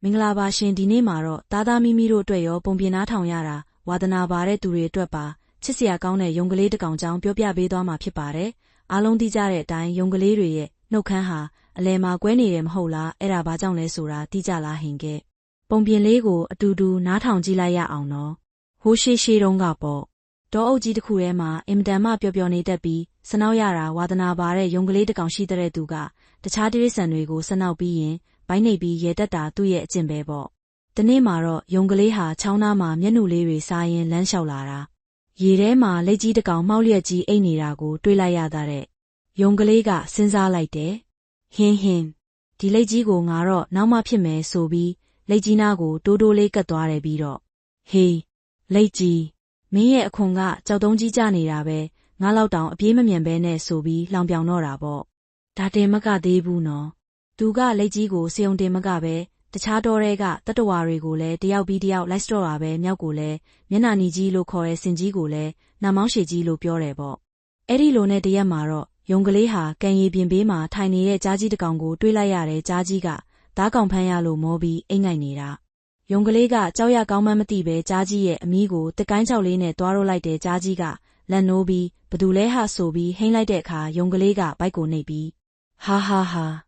မင်္ဂလာပါရှင်ဒီနေ့မှာတော့သားသားမီမီတို့အတွက်ရောပုံပြင်နားထောင်ရတာဝါသနာပါတဲ့သူတွေအတွက်ပါချစ်စရာကောင်းတဲ့ယုံကလေးတစ်ကောင်ကြောင်းပြောပြပေးသွားမှာဖြစ်ပါတယ်အားလုံးသိကြတဲ့အတိုင်းယုံကလေးတွေရဲ့နှုတ်ခမ်းဟာအလယ်မှာကွဲနေတယ်မဟုတ်လားအဲ့ဒါဘာကြောင့်လဲဆိုတာသိကြလားဟင်ကဲပုံပြင်လေးကိုအတူတူနားထောင်ကြည့်လိုက်ရအောင်နော်ဟိုးရှိတုန်းကပေါ့တောအုပ်ကြီးတစ်ခုထဲမှာအင်မတန်မှပျော်ပျော်နေတတ်ပြီးစနောက်ရတာဝါသနာပါတဲ့ယုံကလေးတစ်ကောင်ရှိတဲ့သူကတခြားတိရစ္ဆာန်တွေကိုစနောက်ပြီးရင်ဘိုင်းနှိပ်ပြီးရဲတက်တာသူ့ရဲ့အကျင့်ပဲပေါ့။ဒီနေ့မှာတော့ယုံကလေးဟာချောင်းသားမှာမျက်နှာလေးတွေစားရင်လမ်းလျှောက်လာတာ။ရေထဲမှာလက်ကြီးတစ်ကောင်မှောက်လျက်ကြီးအိတ်နေတာကိုတွေ့လိုက်ရတဲ့။ယုံကလေးကစဉ်းစားလိုက်တယ်။ဟင်းဒီလက်ကြီးကိုငါတော့နောက်မှဖြစ်မယ်ဆိုပြီးလက်ကြီးနားကိုတိုးလေးကတ်သွားတယ်ပြီးတော့ဟေးလက်ကြီးမင်းရဲ့အခွန်ကကြောက်တုံးကြီးကြနေတာပဲငါလောက်တောင်အပြေးမမြန်ပဲနဲ့ဆိုပြီးလောင်ပြောင်တော့တာပေါ့။ဒါတင်မကသေးဘူးနော်။သူကလက်ကြီးကိုစေုံတင်မကပဲတခြားတော်တွေကတတဝါတွေကိုလည်းတယောက်ပြီးတယောက်လိုက်စတော့တာပဲမြောက်ကိုလည်းမျက်နှာနီကြီးလို့ခေါ်တဲ့စင်ကြီးကိုလည်းနှာမောင်းရှည်ကြီးလို့ပြောတယ်ပေါ့အဲ့ဒီလိုနဲ့တရက်မှာတော့ယုံကလေးဟာကန်ရီပြင်ဘေးမှာထိုင်နေတဲ့ကြားကြီးတစ်ကောင်ကိုတွေးလိုက်ရတဲ့ကြားကြီးကသားကောင်ဖမ်းရလို့မောပြီးအိမ်ငိုက်နေတာယုံကလေးကကြောက်ရကောင်းမှန်းမသိပဲကြားကြီးရဲ့အမီးကိုတကိုင်းချောက်လေးနဲ့တွားရိုးလိုက်တဲ့ကြားကြီးကလက်နိုးပြီးဘသူလဲဟဆိုပြီးဟိမ့်လိုက်တဲ့အခါယုံကလေးကဘိုက်ကိုနှိပ်ပြီးဟာ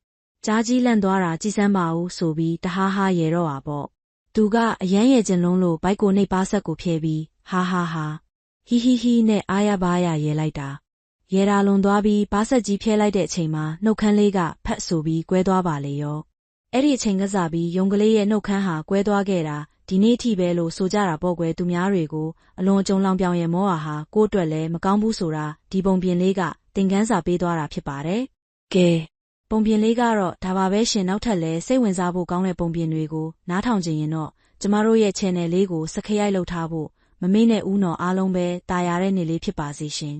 ကြားကြီးလန့်သွားတာကြည်စမ်းပါဦးဆိုပြီးတဟားဟားရဲတော့ပါပေါ့သူကအယမ်းရဲ့ကျင်လုံးလို့ဘိုက်ကိုနှိပ်ပါဆက်ကိုဖျဲပြီးဟာဟီနဲ့အားရပါရရဲလိုက်တာရဲတာလွန်သွားပြီးပါဆက်ကြီးဖျဲလိုက်တဲ့အချိန်မှာနှုတ်ခမ်းလေးကဖက်ဆိုပြီးကွဲသွားပါလေရောအဲ့ဒီအချိန်ကစားပြီးယုံကလေးရဲ့နှုတ်ခမ်းဟာကွဲသွားခဲ့တာဒီနေ့ထိပဲလို့ဆိုကြတာပေါ့ကွယ်သူများတွေကိုအလွန်အကျုံလောင်ပြောင်ရဲ့မောဟာကိုယ့်အတွက်လည်းမကောင်းဘူးဆိုတာဒီပုံပြင်လေးကသင်ခန်းစာပေးသွားတာဖြစ်ပါတယ်ကဲပုံပြင်လေးကတော့ဒါပါပဲရှင်နောက်ထပ်လည်းစိတ်ဝင်စားဖို့ကောင်းတဲ့ပုံပြင်တွေကိုနားထောင်ကြရင်တော့ကျမတို့ရဲ့ channel လေးကို subscribe လုပ်ထားဖို့မမေ့နဲ့ဦးနော်အားလုံးပဲတာယာတဲ့နေ့လေးဖြစ်ပါစေရှင်